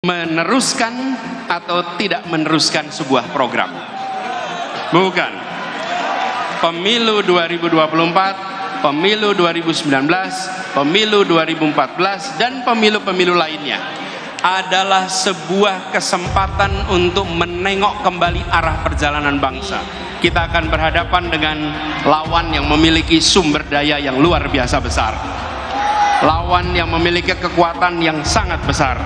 meneruskan atau tidak meneruskan sebuah program. Bukan. Pemilu 2024, pemilu 2019, pemilu 2014, dan pemilu-pemilu lainnya adalah sebuah kesempatan untuk menengok kembali arah perjalanan bangsa. Kita akan berhadapan dengan lawan yang memiliki sumber daya yang luar biasa besar, lawan yang memiliki kekuatan yang sangat besar,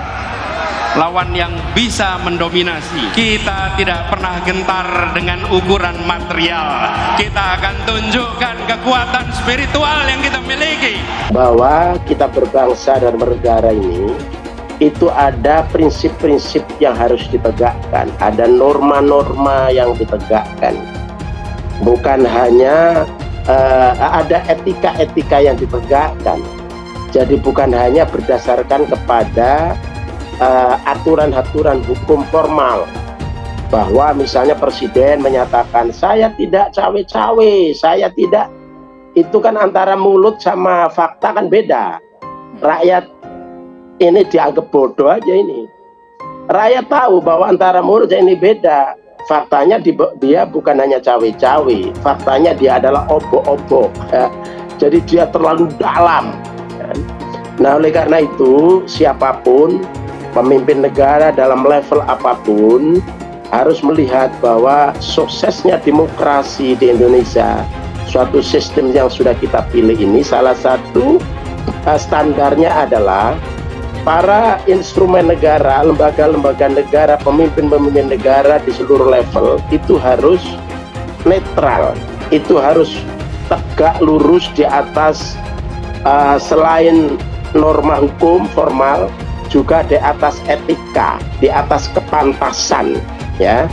lawan yang bisa mendominasi. Kita tidak pernah gentar dengan ukuran material. Kita akan tunjukkan kekuatan spiritual yang kita miliki. Bahwa kita berbangsa dan bernegara ini, itu ada prinsip-prinsip yang harus ditegakkan, ada norma-norma yang ditegakkan. Bukan hanya ada etika-etika yang ditegakkan. Jadi bukan hanya berdasarkan kepada aturan-aturan hukum formal, bahwa misalnya presiden menyatakan saya tidak cawe-cawe, saya tidak, itu kan antara mulut sama fakta kan beda. Rakyat ini dianggap bodoh aja ini. Rakyat tahu bahwa antara mulutnya ini beda. Faktanya dia bukan hanya cawe-cawe, faktanya dia adalah obo-obo ya. Jadi dia terlalu dalam ya. Nah, oleh karena itu siapapun pemimpin negara dalam level apapun harus melihat bahwa suksesnya demokrasi di Indonesia, suatu sistem yang sudah kita pilih ini, salah satu standarnya adalah para instrumen negara, lembaga-lembaga negara, pemimpin-pemimpin negara di seluruh level itu harus netral, itu harus tegak lurus di atas selain norma hukum formal, juga di atas etika, di atas kepantasan ya,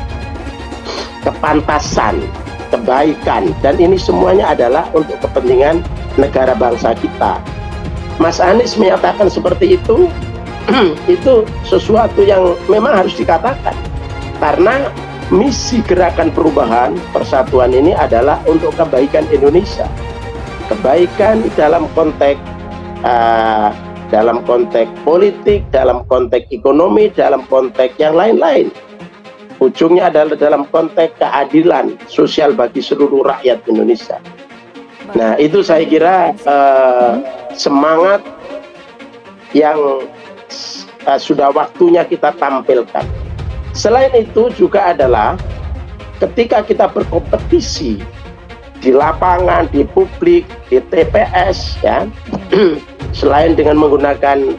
kepantasan, kebaikan, dan ini semuanya adalah untuk kepentingan negara bangsa kita. Mas Anies menyatakan seperti itu itu sesuatu yang memang harus dikatakan, karena misi gerakan perubahan persatuan ini adalah untuk kebaikan Indonesia, kebaikan dalam konteks politik, dalam konteks ekonomi, dalam konteks yang lain-lain. Ujungnya adalah dalam konteks keadilan sosial bagi seluruh rakyat Indonesia. Nah, itu saya kira semangat yang sudah waktunya kita tampilkan. Selain itu juga adalah ketika kita berkompetisi di lapangan, di publik, di TPS ya, selain dengan menggunakan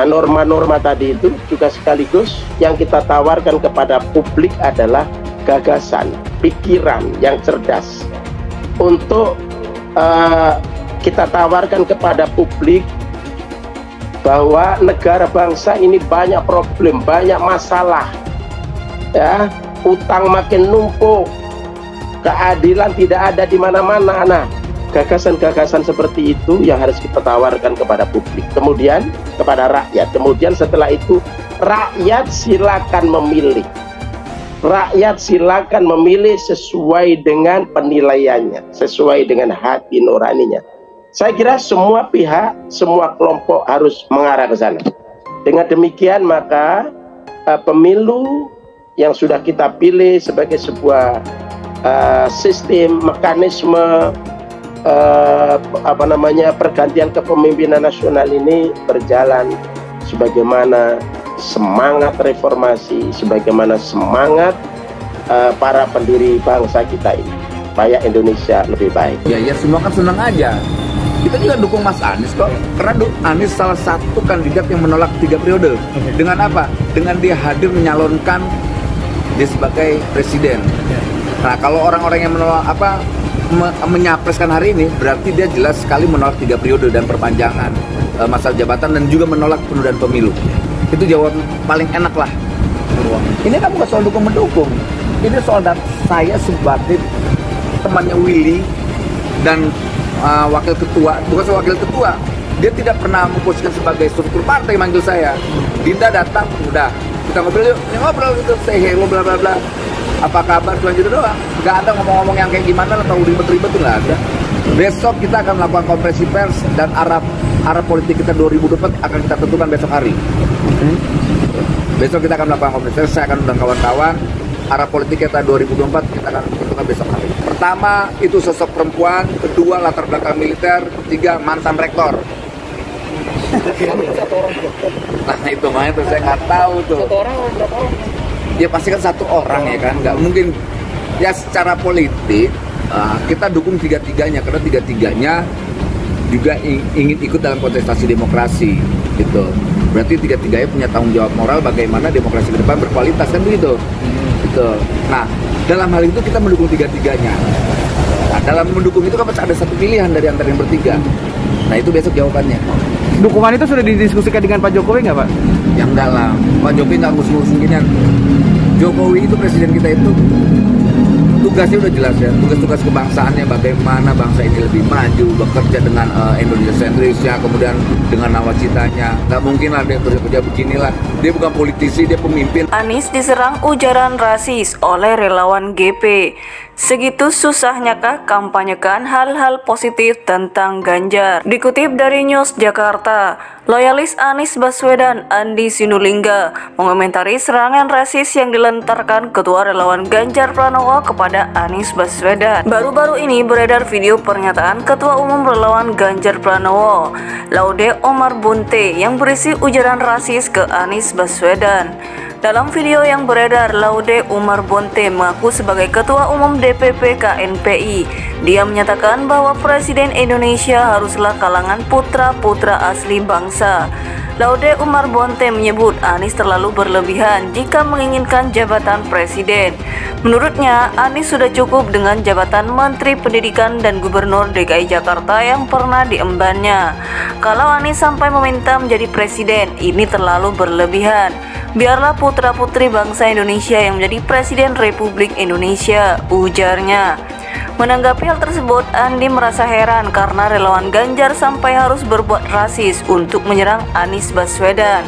norma-norma tadi itu, juga sekaligus yang kita tawarkan kepada publik adalah gagasan, pikiran yang cerdas untuk kita tawarkan kepada publik bahwa negara bangsa ini banyak problem, banyak masalah ya, utang makin numpuk, keadilan tidak ada di mana-mana. Nah, gagasan-gagasan seperti itu yang harus kita tawarkan kepada publik, kemudian kepada rakyat. Kemudian setelah itu rakyat silakan memilih. Rakyat silakan memilih sesuai dengan penilaiannya, sesuai dengan hati nuraninya. Saya kira semua pihak, semua kelompok harus mengarah ke sana. Dengan demikian maka pemilu yang sudah kita pilih sebagai sebuah sistem, mekanisme pergantian kepemimpinan nasional ini berjalan sebagaimana semangat reformasi, sebagaimana semangat para pendiri bangsa kita ini, supaya Indonesia lebih baik. Ya semua kan senang aja. Kita juga dukung Mas Anies kok, karena Anies salah satu kandidat yang menolak 3 periode. Dengan apa? Dengan dia hadir menyalonkan dia sebagai presiden. Nah, kalau orang-orang yang menolak menyapreskan hari ini, berarti dia jelas sekali menolak 3 periode dan perpanjangan masa jabatan, dan juga menolak penundaan pemilu. Itu jawaban paling enak lah. Ini kan bukan soal dukung-mendukung, ini soal saya sebagai temannya Willy dan wakil ketua, bukan soal wakil ketua, dia tidak pernah memposisikan sebagai struktur partai. Manggil saya, Dinda datang, udah kita ngobrol yuk, ngobrol gitu, say hello bla bla bla, apa kabar, cuma gitu doang. Gak ada ngomong-ngomong yang kayak gimana atau ribet-ribet tuh, nggak ada. Besok kita akan melakukan konferensi pers dan arah politik kita 2024 akan kita tentukan besok hari. Besok kita akan melakukan komunikasi, saya akan undang kawan-kawan. Arah politik kita 2024 kita akan tentukan besok hari. Pertama, itu sosok perempuan. Kedua, latar belakang militer. Ketiga, mantan rektor. Nah itu makanya tuh saya nggak tahu tuh. Satu orang atau berapa orang? Ya pasti kan satu orang ya kan, nggak mungkin. Ya secara politik kita dukung tiga-tiganya karena tiga-tiganya juga ingin ikut dalam kontestasi demokrasi gitu. Berarti tiga-tiganya punya tanggung jawab moral bagaimana demokrasi ke depan berkualitas kan begitu. Gitu. Nah dalam hal itu kita mendukung tiga-tiganya. Nah, dalam mendukung itu kan ada satu pilihan dari antara yang bertiga. Nah itu besok jawabannya. Dukungan itu sudah didiskusikan dengan Pak Jokowi nggak Pak? Ya enggak lah, Pak Jokowi nggak ngurus-ngurusin ginian. Jokowi itu presiden kita itu tugasnya udah jelas ya, tugas-tugas kebangsaannya bagaimana bangsa ini lebih maju, bekerja dengan Indonesia sentrisnya, kemudian dengan nawacitanya. Nggak mungkin lah dia kerja beginilah, dia bukan politisi, dia pemimpin. Anies diserang ujaran rasis oleh relawan GP. Segitu susahnya kah kampanyekan hal-hal positif tentang Ganjar? Dikutip dari News Jakarta, loyalis Anies Baswedan Andi Sinulinga mengomentari serangan rasis yang dilontarkan Ketua Relawan Ganjar Pranowo kepada Anies Baswedan. Baru-baru ini beredar video pernyataan Ketua Umum Relawan Ganjar Pranowo, Laude Omar Bonte, yang berisi ujaran rasis ke Anies Baswedan. Dalam video yang beredar, Laude Umar Bonte mengaku sebagai Ketua Umum DPP KNPI. Dia menyatakan bahwa Presiden Indonesia haruslah kalangan putra-putra asli bangsa. Laude Umar Bonte menyebut Anies terlalu berlebihan jika menginginkan jabatan presiden. Menurutnya, Anies sudah cukup dengan jabatan Menteri Pendidikan dan Gubernur DKI Jakarta yang pernah diembannya. Kalau Anies sampai meminta menjadi presiden, ini terlalu berlebihan. Biarlah putra-putri bangsa Indonesia yang menjadi Presiden Republik Indonesia, ujarnya. Menanggapi hal tersebut, Andi merasa heran karena relawan Ganjar sampai harus berbuat rasis untuk menyerang Anies Baswedan.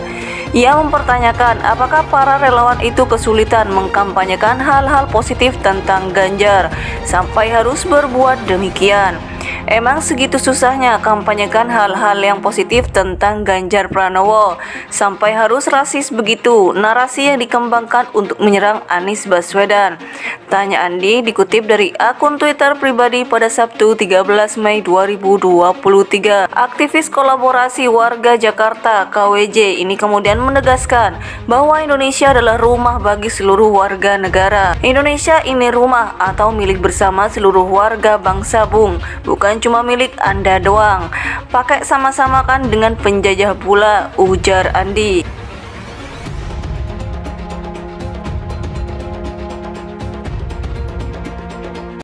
Ia mempertanyakan apakah para relawan itu kesulitan mengkampanyekan hal-hal positif tentang Ganjar sampai harus berbuat demikian. Emang segitu susahnya kampanyekan hal-hal yang positif tentang Ganjar Pranowo sampai harus rasis begitu narasi yang dikembangkan untuk menyerang Anies Baswedan? Tanya Andi dikutip dari akun Twitter pribadi pada Sabtu 13 Mei 2023. Aktivis kolaborasi warga Jakarta KWJ ini kemudian menegaskan bahwa Indonesia adalah rumah bagi seluruh warga negara. Indonesia ini rumah atau milik bersama seluruh warga bangsa Bung, bukan cuma milik Anda doang. Pakai sama-sama kan dengan penjajah pula, ujar Andi.